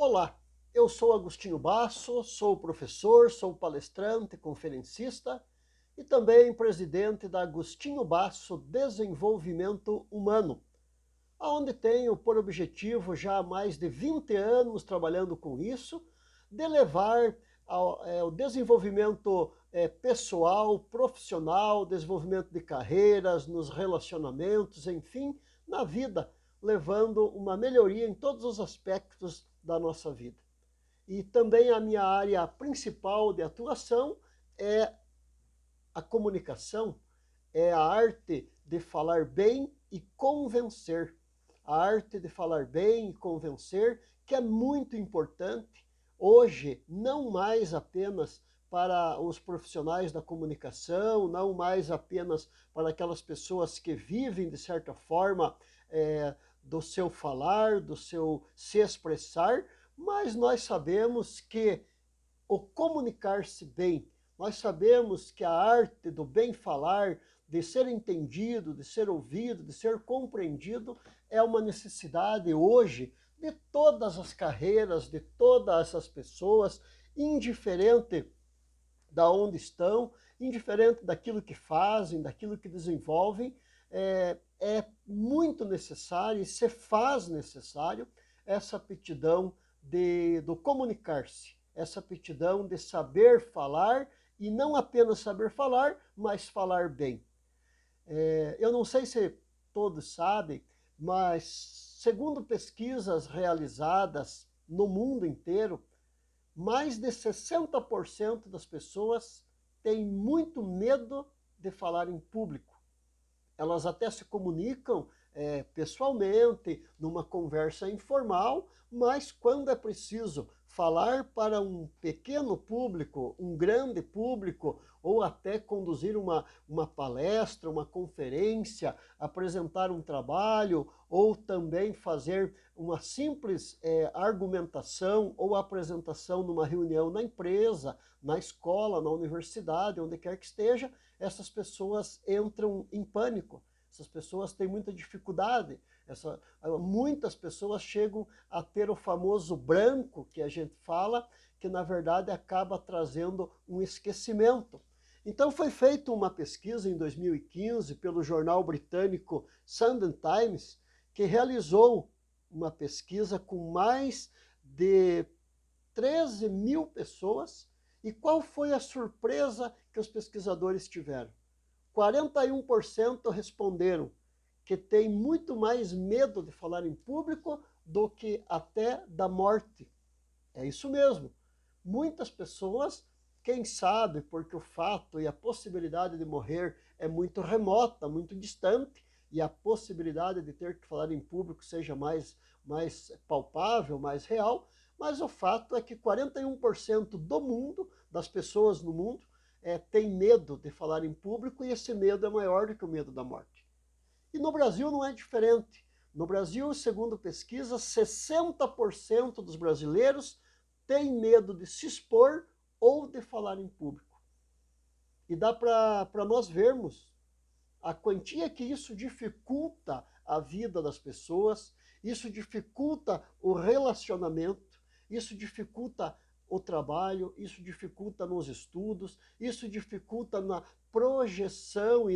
Olá, eu sou Agostinho Basso, sou professor, sou palestrante, conferencista e também presidente da Agostinho Basso Desenvolvimento Humano, onde tenho por objetivo já há mais de 20 anos trabalhando com isso, de levar o desenvolvimento pessoal, profissional, desenvolvimento de carreiras, nos relacionamentos, enfim, na vida, levando uma melhoria em todos os aspectos da nossa vida. E também a minha área principal de atuação é a comunicação, é a arte de falar bem e convencer. A arte de falar bem e convencer, que é muito importante hoje, não mais apenas para os profissionais da comunicação, não mais apenas para aquelas pessoas que vivem, de certa forma, do seu falar, do seu se expressar, mas nós sabemos que o comunicar-se bem, nós sabemos que a arte do bem falar, de ser entendido, de ser ouvido, de ser compreendido, é uma necessidade hoje de todas as carreiras, de todas as pessoas, indiferente da onde estão, indiferente daquilo que fazem, daquilo que desenvolvem, é muito necessário e se faz necessário essa aptidão do comunicar-se, essa aptidão de saber falar e não apenas saber falar, mas falar bem. Eu não sei se todos sabem, mas segundo pesquisas realizadas no mundo inteiro, mais de 60% das pessoas têm muito medo de falar em público. Elas até se comunicam pessoalmente, numa conversa informal, mas quando é preciso falar para um pequeno público, um grande público, ou até conduzir uma palestra, uma conferência, apresentar um trabalho, ou também fazer uma simples argumentação ou apresentação numa reunião na empresa, na escola, na universidade, onde quer que esteja, essas pessoas entram em pânico. Essas pessoas têm muita dificuldade. Muitas pessoas chegam a ter o famoso branco que a gente fala, que na verdade acaba trazendo um esquecimento. Então foi feita uma pesquisa em 2015 pelo jornal britânico Sunday Times, que realizou uma pesquisa com mais de 13 mil pessoas. E qual foi a surpresa que os pesquisadores tiveram? 41% responderam que tem muito mais medo de falar em público do que até da morte. É isso mesmo. Muitas pessoas, quem sabe, porque o fato e a possibilidade de morrer é muito remota, muito distante, e a possibilidade de ter que falar em público seja mais palpável, mais real, mas o fato é que 41% do mundo, das pessoas no mundo, tem medo de falar em público, e esse medo é maior do que o medo da morte. E no Brasil não é diferente. No Brasil, segundo pesquisa, 60% dos brasileiros têm medo de se expor ou de falar em público. E dá para nós vermos a quantia que isso dificulta a vida das pessoas, isso dificulta o relacionamento, isso dificulta o trabalho, isso dificulta nos estudos, isso dificulta na projeção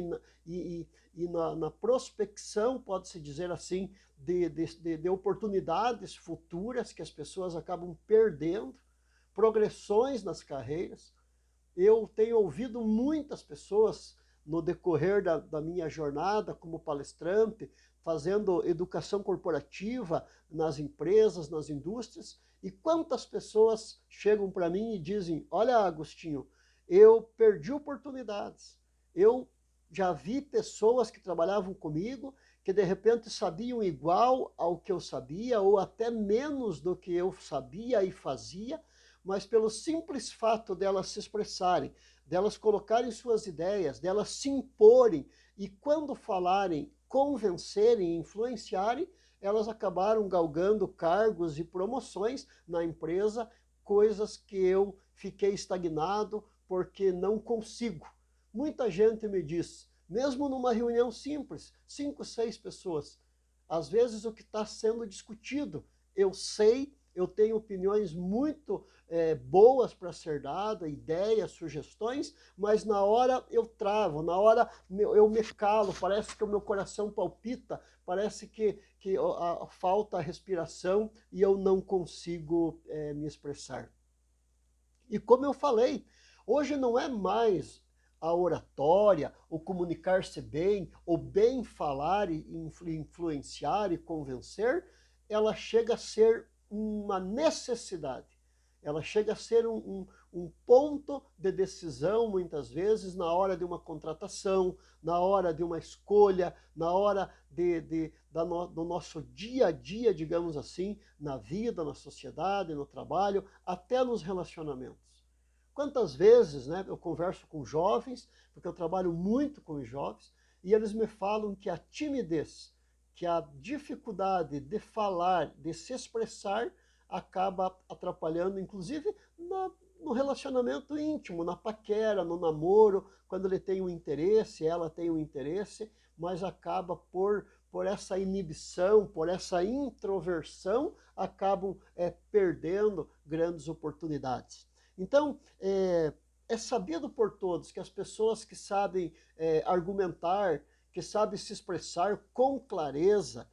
na prospecção, pode-se dizer assim, de oportunidades futuras que as pessoas acabam perdendo, progressões nas carreiras. Eu tenho ouvido muitas pessoas no decorrer da minha jornada como palestrante, fazendo educação corporativa nas empresas, nas indústrias, e quantas pessoas chegam para mim e dizem: olha, Agostinho, eu perdi oportunidades, eu já vi pessoas que trabalhavam comigo que de repente sabiam igual ao que eu sabia, ou até menos do que eu sabia e fazia, mas pelo simples fato delas se expressarem, delas colocarem suas ideias, delas se imporem, e quando falarem, convencerem, influenciarem, elas acabaram galgando cargos e promoções na empresa, coisas que eu fiquei estagnado porque não consigo. Muita gente me diz, mesmo numa reunião simples, 5, 6 pessoas, às vezes o que está sendo discutido, eu sei, eu tenho opiniões muito boas para ser dada, ideias, sugestões, mas na hora eu travo, na hora eu me calo, parece que o meu coração palpita, parece que falta a respiração e eu não consigo me expressar. E como eu falei, hoje não é mais a oratória, o comunicar-se bem, o bem falar e influenciar e convencer, ela chega a ser uma necessidade. Ela chega a ser um ponto de decisão, muitas vezes, na hora de uma contratação, na hora de uma escolha, na hora do nosso dia a dia, digamos assim, na vida, na sociedade, no trabalho, até nos relacionamentos. Quantas vezes, né, eu converso com jovens, porque eu trabalho muito com os jovens, e eles me falam que a timidez, que a dificuldade de falar, de se expressar, acaba atrapalhando, inclusive no relacionamento íntimo, na paquera, no namoro, quando ele tem um interesse, ela tem um interesse, mas acaba por essa inibição, por essa introversão, acabam perdendo grandes oportunidades. Então, é sabido por todos que as pessoas que sabem argumentar, que sabem se expressar com clareza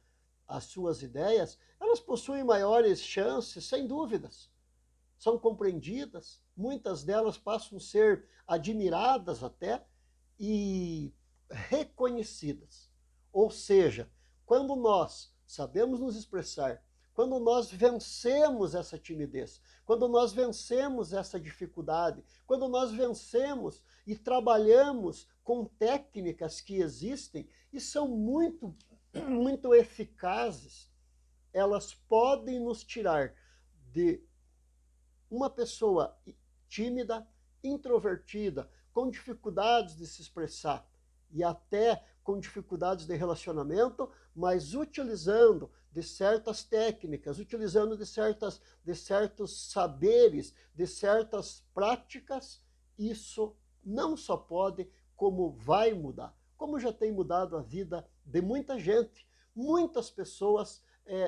as suas ideias, elas possuem maiores chances, sem dúvidas. São compreendidas, muitas delas passam a ser admiradas até e reconhecidas. Ou seja, quando nós sabemos nos expressar, quando nós vencemos essa timidez, quando nós vencemos essa dificuldade, quando nós vencemos e trabalhamos com técnicas que existem e são muito, muito eficazes, elas podem nos tirar de uma pessoa tímida, introvertida, com dificuldades de se expressar e até com dificuldades de relacionamento, mas utilizando de certas técnicas, utilizando de certos saberes, de certas práticas, isso não só pode, como vai mudar. Como já tem mudado a vida de muita gente. Muitas pessoas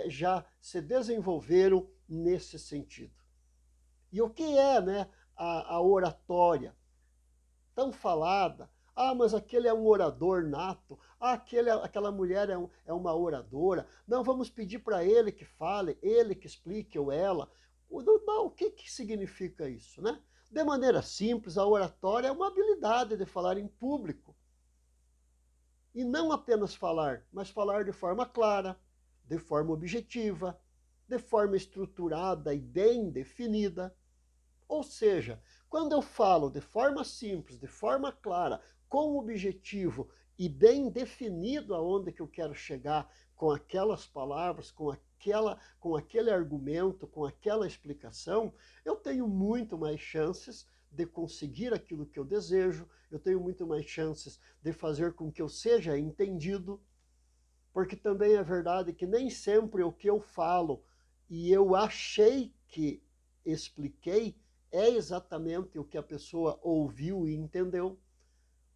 já se desenvolveram nesse sentido. E o que é, né, a oratória? Tão falada. Ah, mas aquele é um orador nato. Ah, aquela mulher é uma oradora. Não, vamos pedir para ele que fale, ele que explique ou ela. Não, o que significa isso, né? De maneira simples, a oratória é uma habilidade de falar em público. E não apenas falar, mas falar de forma clara, de forma objetiva, de forma estruturada e bem definida. Ou seja, quando eu falo de forma simples, de forma clara, com objetivo e bem definido aonde que eu quero chegar com aquelas palavras, com aquele argumento, com aquela explicação, eu tenho muito mais chances de conseguir aquilo que eu desejo, eu tenho muito mais chances de fazer com que eu seja entendido, porque também é verdade que nem sempre o que eu falo e eu achei que expliquei é exatamente o que a pessoa ouviu e entendeu,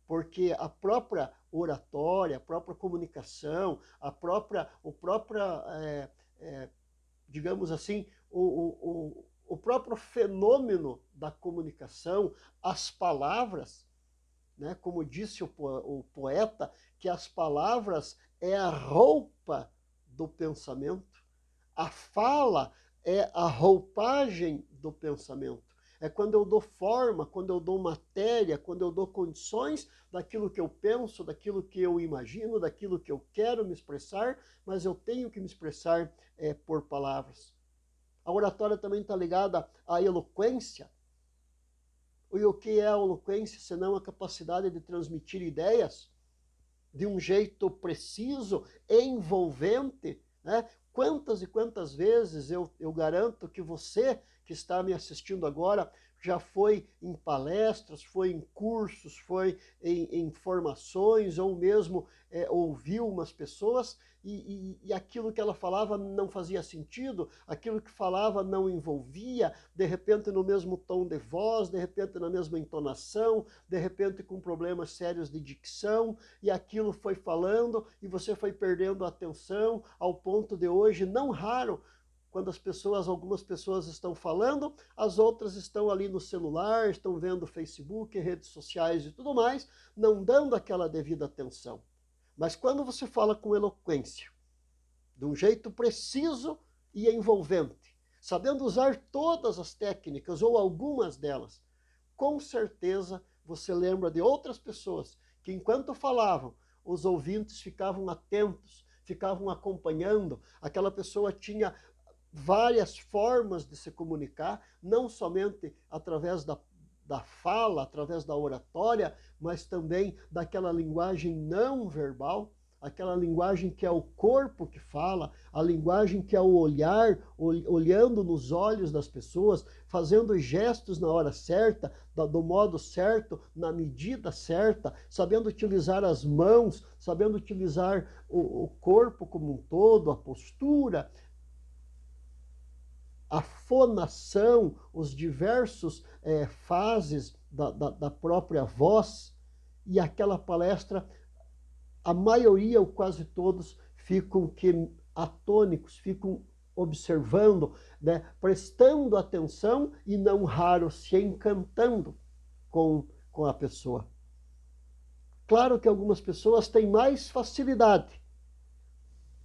porque a própria oratória, a própria comunicação, digamos assim, o próprio fenômeno da comunicação, as palavras, né, como disse o poeta, que as palavras é a roupa do pensamento, a fala é a roupagem do pensamento. É quando eu dou forma, quando eu dou matéria, quando eu dou condições daquilo que eu penso, daquilo que eu imagino, daquilo que eu quero me expressar, mas eu tenho que me expressar por palavras. A oratória também está ligada à eloquência. E o que é a eloquência, senão a capacidade de transmitir ideias de um jeito preciso, envolvente, né? Quantas e quantas vezes eu garanto que você que está me assistindo agora já foi em palestras, foi em cursos, foi em formações, ou mesmo ouviu umas pessoas e aquilo que ela falava não fazia sentido, aquilo que falava não envolvia, de repente no mesmo tom de voz, de repente na mesma entonação, de repente com problemas sérios de dicção, e aquilo foi falando e você foi perdendo a atenção ao ponto de hoje, não raro, quando algumas pessoas estão falando, as outras estão ali no celular, estão vendo Facebook, redes sociais e tudo mais, não dando aquela devida atenção. Mas quando você fala com eloquência, de um jeito preciso e envolvente, sabendo usar todas as técnicas ou algumas delas, com certeza você lembra de outras pessoas que, enquanto falavam, os ouvintes ficavam atentos, ficavam acompanhando. Aquela pessoa tinha várias formas de se comunicar, não somente através da fala, através da oratória, mas também daquela linguagem não verbal, aquela linguagem que é o corpo que fala, a linguagem que é o olhar, olhando nos olhos das pessoas, fazendo gestos na hora certa, do modo certo, na medida certa, sabendo utilizar as mãos, sabendo utilizar o corpo como um todo, a postura, a fonação, os diversos fases da própria voz. E aquela palestra, a maioria ou quase todos ficam atônicos, ficam observando, né, prestando atenção e não raro se encantando com a pessoa. Claro que algumas pessoas têm mais facilidade,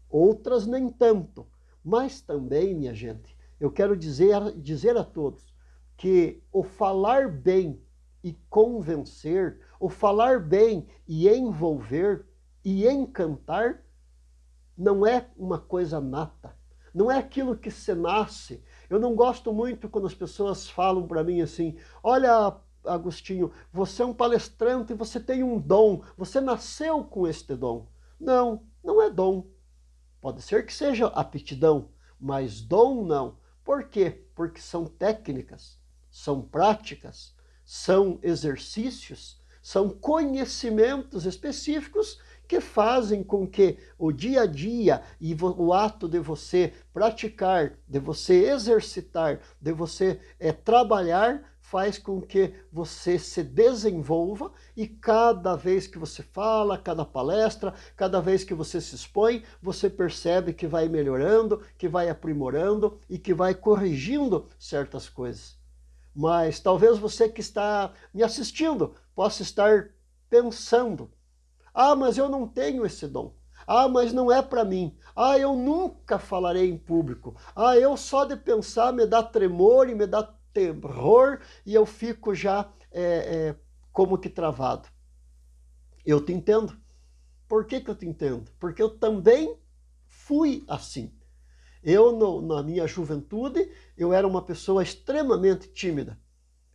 outras nem tanto, mas também, minha gente, eu quero dizer a todos que o falar bem e convencer, o falar bem e envolver e encantar não é uma coisa nata, não é aquilo que se nasce. Eu não gosto muito quando as pessoas falam para mim assim: olha, Agostinho, você é um palestrante, você tem um dom, você nasceu com este dom. Não, não é dom. Pode ser que seja aptidão, mas dom não. Por quê? Porque são técnicas, são práticas, são exercícios, são conhecimentos específicos que fazem com que o dia a dia e o ato de você praticar, de você exercitar, de você trabalhar, faz com que você se desenvolva, e cada vez que você fala, cada palestra, cada vez que você se expõe, você percebe que vai melhorando, que vai aprimorando e que vai corrigindo certas coisas. Mas talvez você que está me assistindo possa estar pensando: ah, mas eu não tenho esse dom. Ah, mas não é para mim. Ah, eu nunca falarei em público. Ah, eu só de pensar me dá tremor e me dá terror e eu fico já como que travado. Eu te entendo. Por que eu te entendo? Porque eu também fui assim. Eu, na minha juventude, eu era uma pessoa extremamente tímida,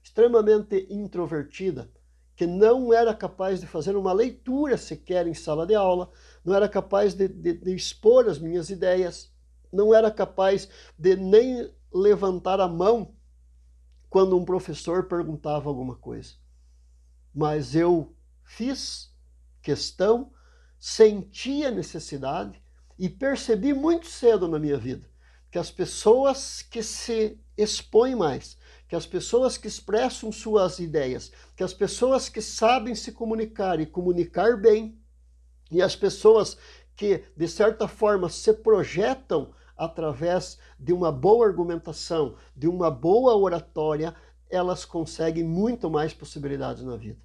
extremamente introvertida, que não era capaz de fazer uma leitura sequer em sala de aula, não era capaz de expor as minhas ideias, não era capaz de nem levantar a mão quando um professor perguntava alguma coisa. Mas eu fiz questão, senti a necessidade e percebi muito cedo na minha vida que as pessoas que se expõem mais, que as pessoas que expressam suas ideias, que as pessoas que sabem se comunicar e comunicar bem, e as pessoas que, de certa forma, se projetam através de uma boa argumentação, de uma boa oratória, elas conseguem muito mais possibilidades na vida.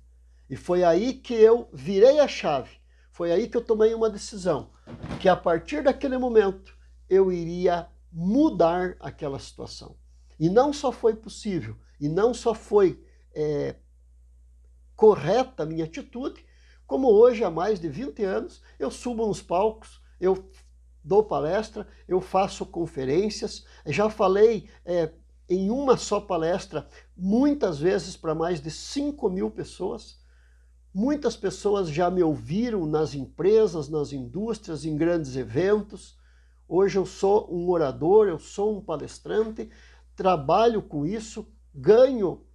E foi aí que eu virei a chave, foi aí que eu tomei uma decisão, que a partir daquele momento eu iria mudar aquela situação. E não só foi possível, e não só foi correta a minha atitude, como hoje, há mais de 20 anos, eu subo nos palcos, eu dou palestra, eu faço conferências, já falei em uma só palestra, muitas vezes para mais de 5.000 pessoas. Muitas pessoas já me ouviram nas empresas, nas indústrias, em grandes eventos. Hoje eu sou um orador, eu sou um palestrante, trabalho com isso, ganho,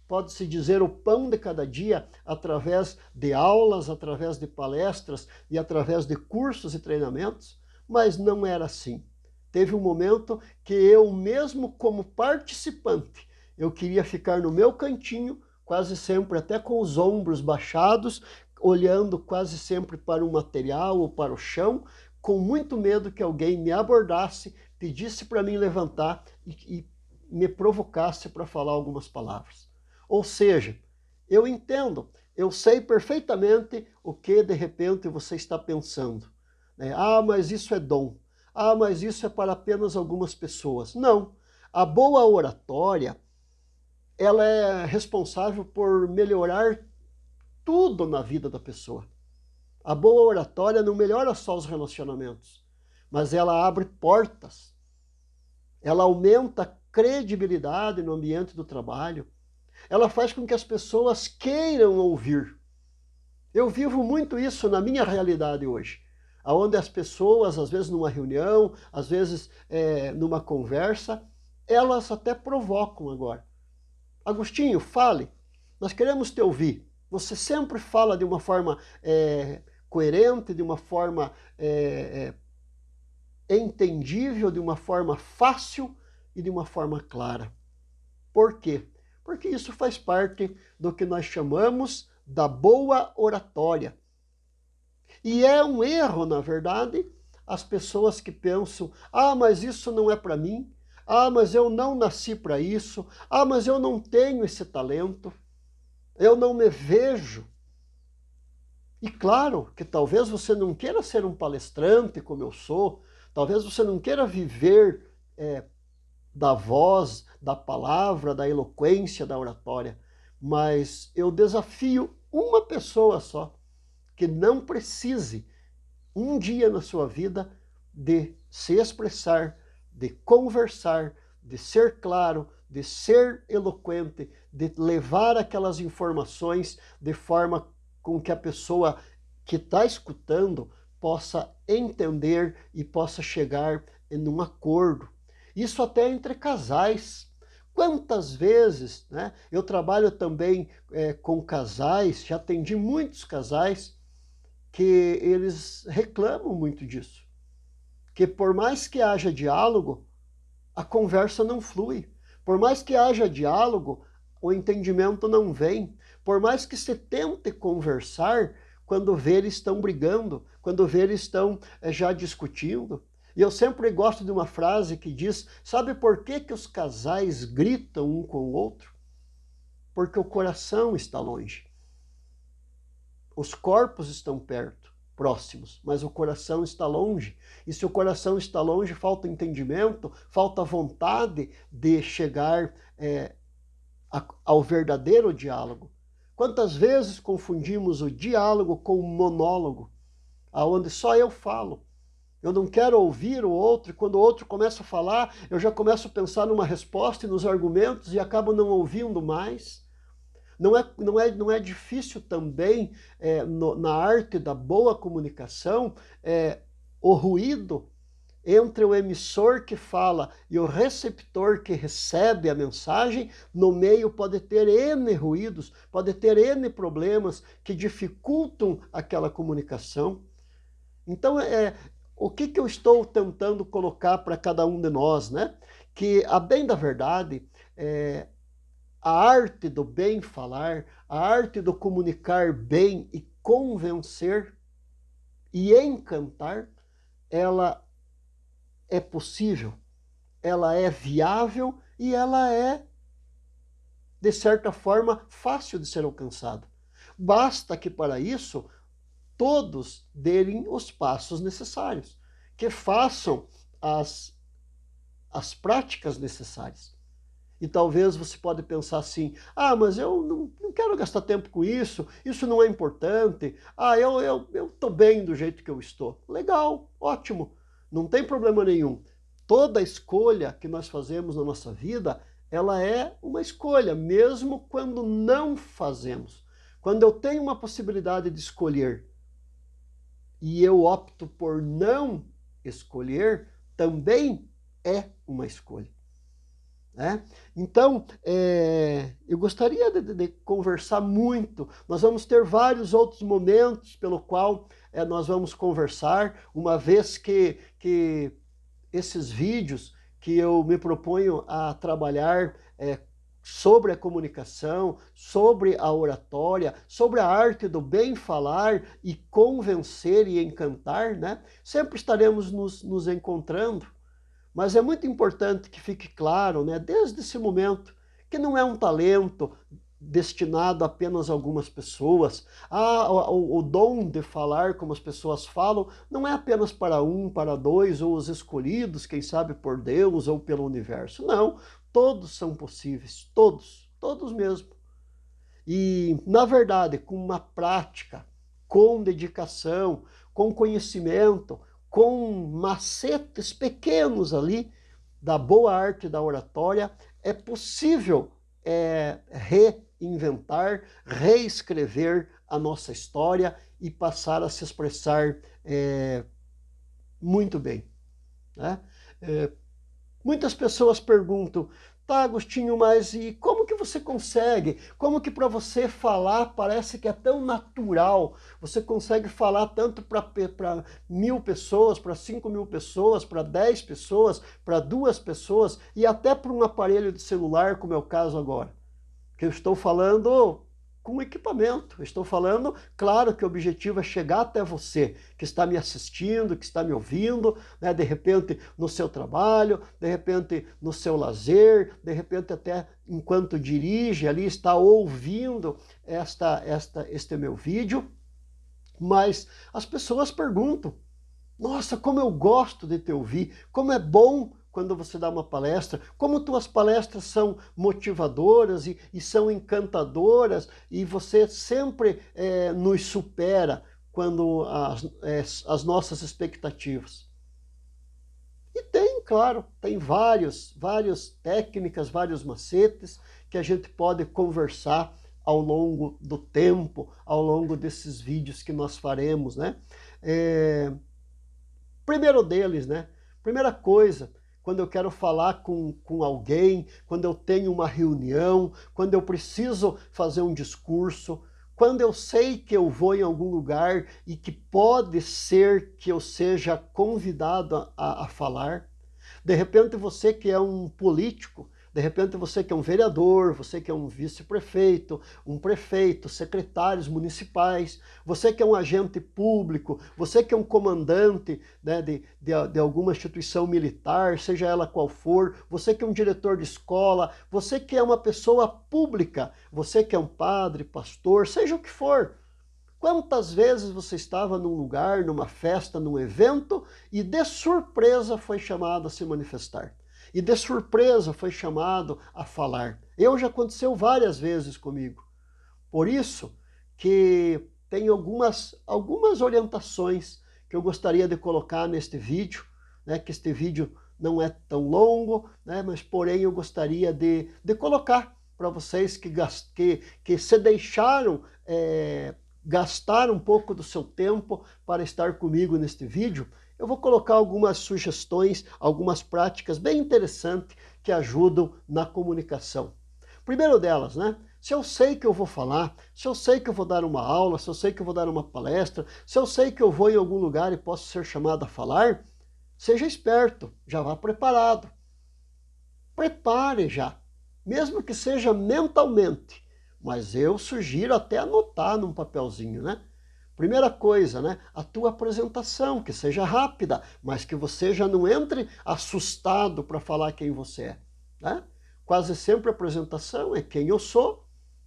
pode-se dizer, o pão de cada dia através de aulas, através de palestras e através de cursos e treinamentos, mas não era assim. Teve um momento que eu mesmo como participante, eu queria ficar no meu cantinho, quase sempre até com os ombros baixados, olhando quase sempre para o material ou para o chão, com muito medo que alguém me abordasse, pedisse para mim levantar e me provocasse para falar algumas palavras. Ou seja, eu entendo, eu sei perfeitamente o que de repente você está pensando, né? Ah, mas isso é dom. Ah, mas isso é para apenas algumas pessoas. Não. A boa oratória, ela é responsável por melhorar tudo na vida da pessoa. A boa oratória não melhora só os relacionamentos, mas ela abre portas. Ela aumenta a credibilidade no ambiente do trabalho. Ela faz com que as pessoas queiram ouvir. Eu vivo muito isso na minha realidade hoje, onde as pessoas, às vezes numa reunião, às vezes numa conversa, elas até provocam agora. Agostinho, fale, nós queremos te ouvir. Você sempre fala de uma forma coerente, de uma forma entendível, de uma forma fácil e de uma forma clara. Por quê? Porque isso faz parte do que nós chamamos da boa oratória. E é um erro, na verdade, as pessoas que pensam, ah, mas isso não é para mim, ah, mas eu não nasci para isso, ah, mas eu não tenho esse talento, eu não me vejo. E claro que talvez você não queira ser um palestrante como eu sou, talvez você não queira viver da voz, da palavra, da eloquência, da oratória, mas eu desafio uma pessoa só que não precise um dia na sua vida de se expressar, de conversar, de ser claro, de ser eloquente, de levar aquelas informações de forma com que a pessoa que está escutando possa entender e possa chegar em um acordo. Isso até entre casais. Quantas vezes, né? Eu trabalho também com casais, já atendi muitos casais que eles reclamam muito disso. Que por mais que haja diálogo, a conversa não flui. Por mais que haja diálogo, o entendimento não vem. Por mais que se tente conversar, quando vê eles estão brigando, quando vê eles estão já discutindo. E eu sempre gosto de uma frase que diz, sabe por que os casais gritam um com o outro? Porque o coração está longe. Os corpos estão perto, próximos, mas o coração está longe. E se o coração está longe, falta entendimento, falta vontade de chegar ao verdadeiro diálogo. Quantas vezes confundimos o diálogo com o monólogo, aonde só eu falo. Eu não quero ouvir o outro, e quando o outro começa a falar, eu já começo a pensar numa resposta e nos argumentos e acabo não ouvindo mais. Não é difícil também, na arte da boa comunicação, o ruído entre o emissor que fala e o receptor que recebe a mensagem. No meio pode ter N ruídos, pode ter N problemas que dificultam aquela comunicação. Então, o que eu estou tentando colocar para cada um de nós, né? Que, a bem da verdade, a arte do bem falar, a arte do comunicar bem e convencer e encantar, ela é possível, ela é viável e ela é, de certa forma, fácil de ser alcançada. Basta que para isso todos deem os passos necessários, que façam as práticas necessárias. E talvez você pode pensar assim, ah, mas eu não quero gastar tempo com isso, isso não é importante, ah, eu estou bem do jeito que eu estou. Legal, ótimo, não tem problema nenhum. Toda escolha que nós fazemos na nossa vida, ela é uma escolha, mesmo quando não fazemos. Quando eu tenho uma possibilidade de escolher e eu opto por não escolher, também é uma escolha. Então, eu gostaria de conversar muito. Nós vamos ter vários outros momentos pelo qual nós vamos conversar, uma vez que esses vídeos que eu me proponho a trabalhar sobre a comunicação, sobre a oratória, sobre a arte do bem falar e convencer e encantar, né? Sempre estaremos nos encontrando. Mas é muito importante que fique claro, né, desde esse momento, que não é um talento destinado apenas a algumas pessoas. O dom de falar como as pessoas falam não é apenas para um, para dois, ou os escolhidos, quem sabe por Deus ou pelo universo. Não, todos são possíveis, todos mesmo. E, na verdade, com uma prática, com dedicação, com conhecimento, com macetes pequenos ali da boa arte da oratória, é possível reinventar, reescrever a nossa história e passar a se expressar muito bem, né? Muitas pessoas perguntam: tá, Agostinho, mas e como que você consegue? Como que para você falar parece que é tão natural? Você consegue falar tanto para 1.000 pessoas, para 5.000 pessoas, para 10 pessoas, para 2 pessoas e até para um aparelho de celular, como é o caso agora? Que eu estou falando com equipamento. Estou falando, claro que o objetivo é chegar até você, que está me assistindo, que está me ouvindo, né? De repente no seu trabalho, de repente no seu lazer, de repente até enquanto dirige ali, está ouvindo este meu vídeo. Mas as pessoas perguntam: nossa, como eu gosto de te ouvir, como é bom quando você dá uma palestra, como tuas palestras são motivadoras e são encantadoras, e você sempre nos supera quando as nossas expectativas. E tem, claro, tem várias técnicas, vários macetes que a gente pode conversar ao longo do tempo, ao longo desses vídeos que nós faremos, né? Primeiro deles, né? Primeira coisa, quando eu quero falar com alguém, quando eu tenho uma reunião, quando eu preciso fazer um discurso, quando eu sei que eu vou em algum lugar e que pode ser que eu seja convidado a falar. De repente você que é um político, de repente você que é um vereador, você que é um vice-prefeito, um prefeito, secretários municipais, você que é um agente público, você que é um comandante, né, de alguma instituição militar, seja ela qual for, você que é um diretor de escola, você que é uma pessoa pública, você que é um padre, pastor, seja o que for. Quantas vezes você estava num lugar, numa festa, num evento e de surpresa foi chamado a se manifestar? E de surpresa foi chamado a falar. Já aconteceu várias vezes comigo. Por isso que tem algumas orientações que eu gostaria de colocar neste vídeo, né, que este vídeo não é tão longo, né, mas porém eu gostaria de colocar para vocês que se deixaram gastar um pouco do seu tempo para estar comigo neste vídeo. Eu vou colocar algumas sugestões, algumas práticas bem interessantes que ajudam na comunicação. Primeiro delas, né? Se eu sei que eu vou falar, se eu sei que eu vou dar uma aula, se eu sei que eu vou dar uma palestra, se eu sei que eu vou em algum lugar e posso ser chamado a falar, seja esperto, já vá preparado. Prepare já, mesmo que seja mentalmente, mas eu sugiro até anotar num papelzinho, né? Primeira coisa, né? A tua apresentação, que seja rápida, mas que você já não entre assustado para falar quem você é, né? Quase sempre a apresentação é quem eu sou,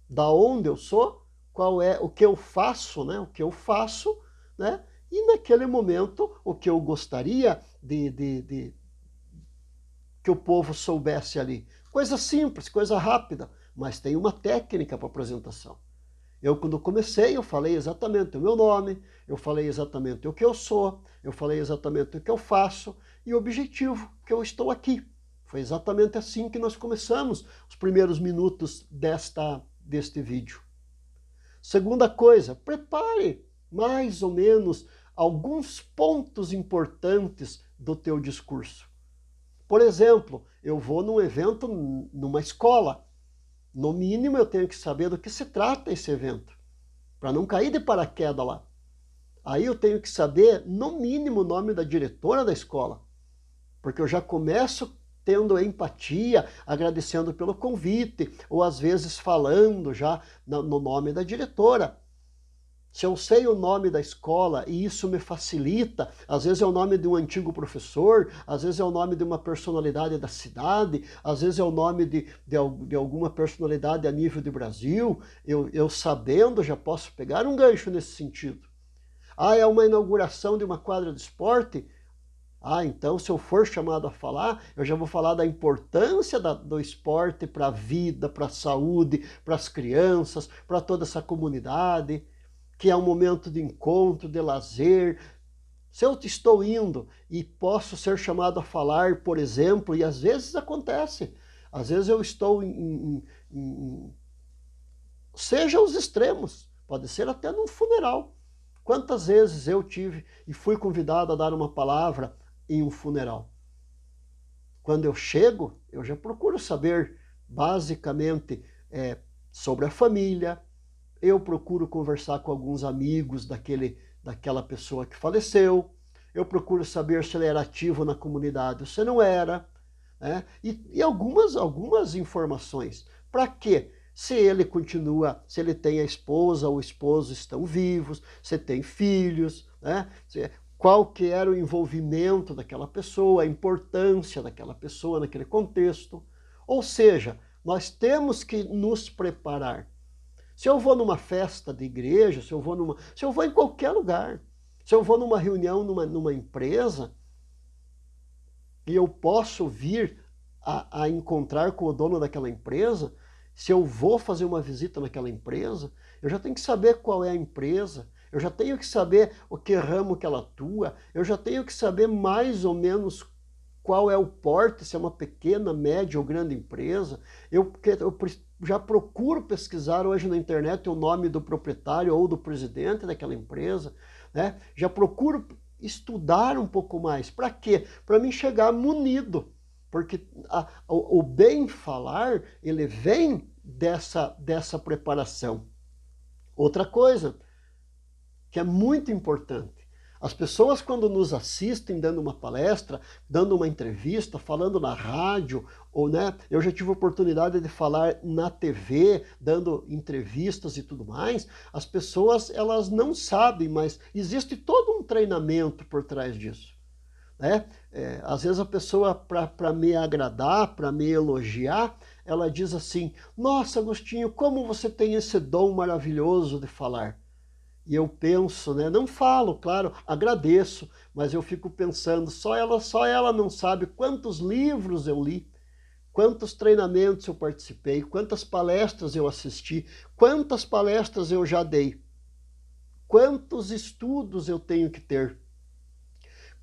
da onde eu sou, qual é o que eu faço, né? O que eu faço, né? E naquele momento o que eu gostaria que o povo soubesse ali. Coisa simples, coisa rápida, mas tem uma técnica para apresentação. Eu, quando comecei, eu falei exatamente o meu nome, eu falei exatamente o que eu sou, eu falei exatamente o que eu faço e o objetivo que eu estou aqui. Foi exatamente assim que nós começamos os primeiros minutos deste vídeo. Segunda coisa, prepare mais ou menos alguns pontos importantes do teu discurso. Por exemplo, eu vou num evento numa escola. No mínimo, eu tenho que saber do que se trata esse evento, para não cair de paraquedas lá. Aí eu tenho que saber, no mínimo, o nome da diretora da escola, porque eu já começo tendo empatia, agradecendo pelo convite, ou às vezes falando já no nome da diretora. Se eu sei o nome da escola e isso me facilita, às vezes é o nome de um antigo professor, às vezes é o nome de uma personalidade da cidade, às vezes é o nome de alguma personalidade a nível de Brasil, eu sabendo já posso pegar um gancho nesse sentido. Ah, é uma inauguração de uma quadra de esporte? Ah, então se eu for chamado a falar, eu já vou falar da importância do esporte para a vida, para a saúde, para as crianças, para toda essa comunidade, que é um momento de encontro, de lazer. Se eu estou indo e posso ser chamado a falar, por exemplo, e às vezes acontece, às vezes eu estou seja os extremos, pode ser até num funeral. Quantas vezes eu tive e fui convidado a dar uma palavra em um funeral? Quando eu chego, eu já procuro saber basicamente sobre a família, eu procuro conversar com alguns amigos daquela pessoa que faleceu, eu procuro saber se ele era ativo na comunidade ou se não era, né? E algumas informações. Para quê? Se ele continua, se ele tem a esposa ou o esposo estão vivos, se tem filhos, né? Qual que era o envolvimento daquela pessoa, a importância daquela pessoa naquele contexto. Ou seja, nós temos que nos preparar. Se eu vou numa festa de igreja, se eu vou em qualquer lugar, se eu vou numa reunião numa empresa, e eu posso vir a encontrar com o dono daquela empresa, se eu vou fazer uma visita naquela empresa, eu já tenho que saber qual é a empresa, eu já tenho que saber o que ramo que ela atua, eu já tenho que saber mais ou menos qual é o porte, se é uma pequena, média ou grande empresa. Eu já procuro pesquisar hoje na internet o nome do proprietário ou do presidente daquela empresa, né? Já procuro estudar um pouco mais. Para quê? Para mim chegar munido. Porque o bem falar, ele vem dessa preparação. Outra coisa que é muito importante, as pessoas quando nos assistem dando uma palestra, dando uma entrevista, falando na rádio, ou né, eu já tive a oportunidade de falar na TV, dando entrevistas e tudo mais, as pessoas elas não sabem, mas existe todo um treinamento por trás disso. Né? Às vezes a pessoa, para me agradar, para me elogiar, ela diz assim, nossa Agostinho, como você tem esse dom maravilhoso de falar. E eu penso, né, não falo, claro, agradeço, mas eu fico pensando, só ela não sabe quantos livros eu li, quantos treinamentos eu participei, quantas palestras eu assisti, quantas palestras eu já dei, quantos estudos eu tenho que ter,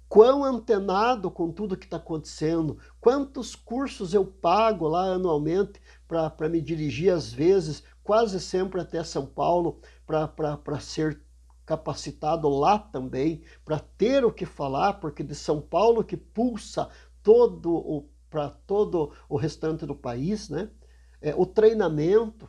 quão antenado com tudo que está acontecendo, quantos cursos eu pago lá anualmente para me dirigir, às vezes, quase sempre até São Paulo, para ser capacitado lá também, para ter o que falar, porque de São Paulo que pulsa para todo o restante do país, né? O treinamento.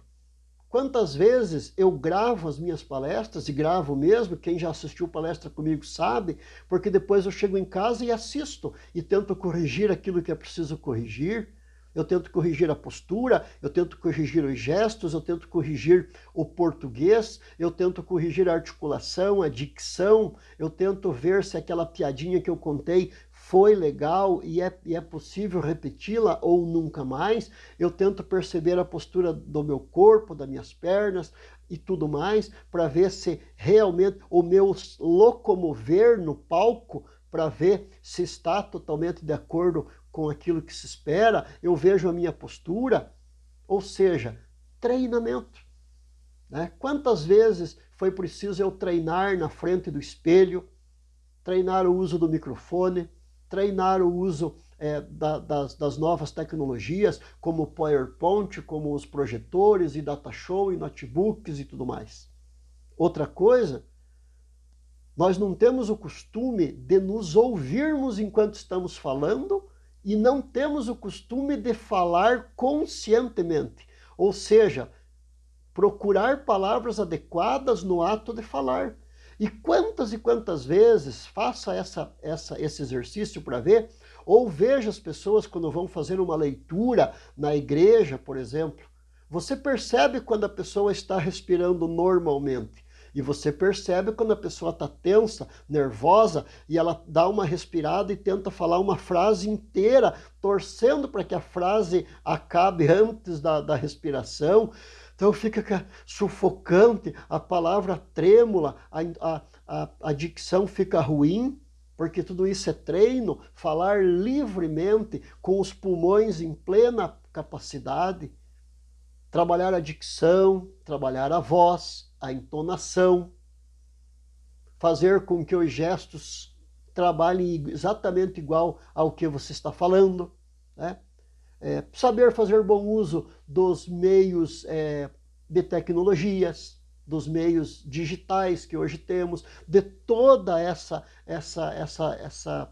Quantas vezes eu gravo as minhas palestras, e gravo mesmo, quem já assistiu palestra comigo sabe, porque depois eu chego em casa e assisto, e tento corrigir aquilo que é preciso corrigir, eu tento corrigir a postura, eu tento corrigir os gestos, eu tento corrigir o português, eu tento corrigir a articulação, a dicção, eu tento ver se aquela piadinha que eu contei foi legal e é possível repeti-la ou nunca mais. Eu tento perceber a postura do meu corpo, das minhas pernas e tudo mais, para ver se realmente o meu locomover no palco, para ver se está totalmente de acordo com aquilo que se espera, eu vejo a minha postura, ou seja, treinamento. Né? Quantas vezes foi preciso eu treinar na frente do espelho, treinar o uso do microfone, treinar o uso das novas tecnologias, como o PowerPoint, como os projetores e data show e notebooks e tudo mais. Outra coisa, nós não temos o costume de nos ouvirmos enquanto estamos falando e não temos o costume de falar conscientemente, ou seja, procurar palavras adequadas no ato de falar. E quantas vezes, faça esse exercício para ver, ou veja as pessoas quando vão fazer uma leitura na igreja, por exemplo, você percebe quando a pessoa está respirando normalmente. E você percebe quando a pessoa está tensa, nervosa, e ela dá uma respirada e tenta falar uma frase inteira, torcendo para que a frase acabe antes da respiração. Então fica sufocante, a palavra trêmula, a dicção fica ruim, porque tudo isso é treino, falar livremente, com os pulmões em plena capacidade, trabalhar a dicção, trabalhar a voz, a entonação, fazer com que os gestos trabalhem exatamente igual ao que você está falando, né? Saber fazer bom uso dos meios de tecnologias, dos meios digitais que hoje temos, de toda essa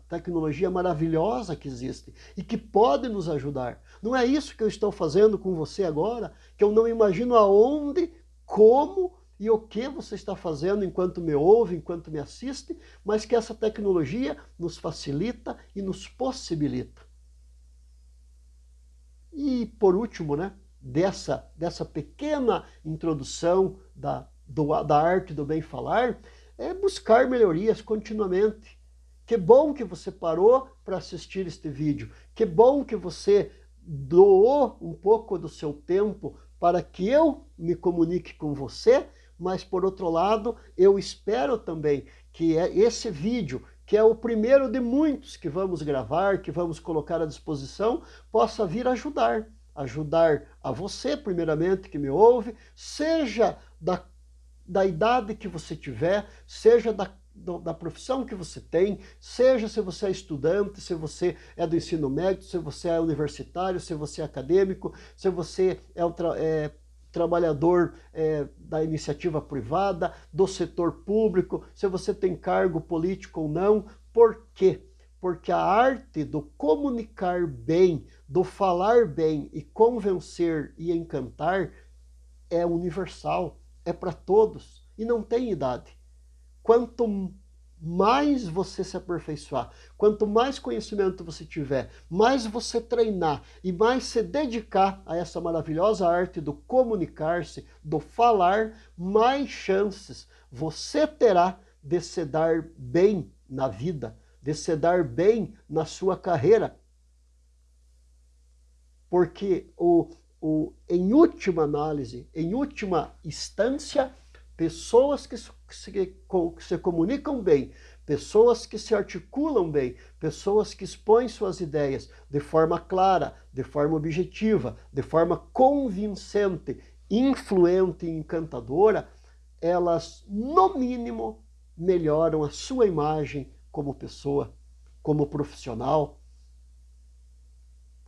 tecnologia maravilhosa que existe e que pode nos ajudar. Não é isso que eu estou fazendo com você agora, que eu não imagino aonde, como e o que você está fazendo enquanto me ouve, enquanto me assiste, mas que essa tecnologia nos facilita e nos possibilita. E por último, né, dessa pequena introdução da arte do bem falar, é buscar melhorias continuamente. Que bom que você parou para assistir este vídeo. Que bom que você doou um pouco do seu tempo para que eu me comunique com você, mas por outro lado, eu espero também que esse vídeo, que é o primeiro de muitos que vamos gravar, que vamos colocar à disposição, possa vir ajudar a você, primeiramente, que me ouve, seja da idade que você tiver, seja da profissão que você tem, seja se você é estudante, se você é do ensino médio, se você é universitário, se você é acadêmico, se você é trabalhador da iniciativa privada, do setor público, se você tem cargo político ou não. Por quê? Porque a arte do comunicar bem, do falar bem e convencer e encantar é universal, é para todos e não tem idade. Quanto mais você se aperfeiçoar, quanto mais conhecimento você tiver, mais você treinar e mais se dedicar a essa maravilhosa arte do comunicar-se, do falar, mais chances você terá de se dar bem na vida, de se dar bem na sua carreira. Porque em última análise, em última instância, pessoas que se comunicam bem, pessoas que se articulam bem, pessoas que expõem suas ideias de forma clara, de forma objetiva, de forma convincente, influente e encantadora, elas, no mínimo, melhoram a sua imagem como pessoa, como profissional,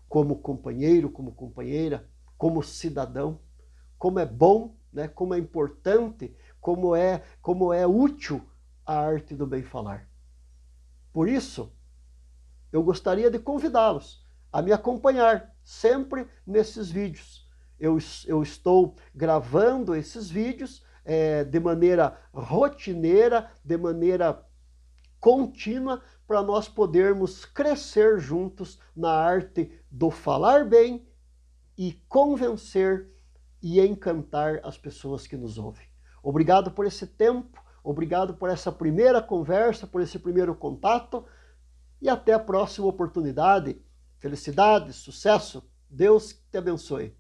como companheiro, como companheira, como cidadão. Como é bom, né? Como é importante, como é útil a arte do bem falar. Por isso, eu gostaria de convidá-los a me acompanhar sempre nesses vídeos. Eu estou gravando esses vídeos de maneira rotineira, de maneira contínua, para nós podermos crescer juntos na arte do falar bem e convencer e encantar as pessoas que nos ouvem. Obrigado por esse tempo, obrigado por essa primeira conversa, por esse primeiro contato e até a próxima oportunidade. Felicidade, sucesso, Deus te abençoe.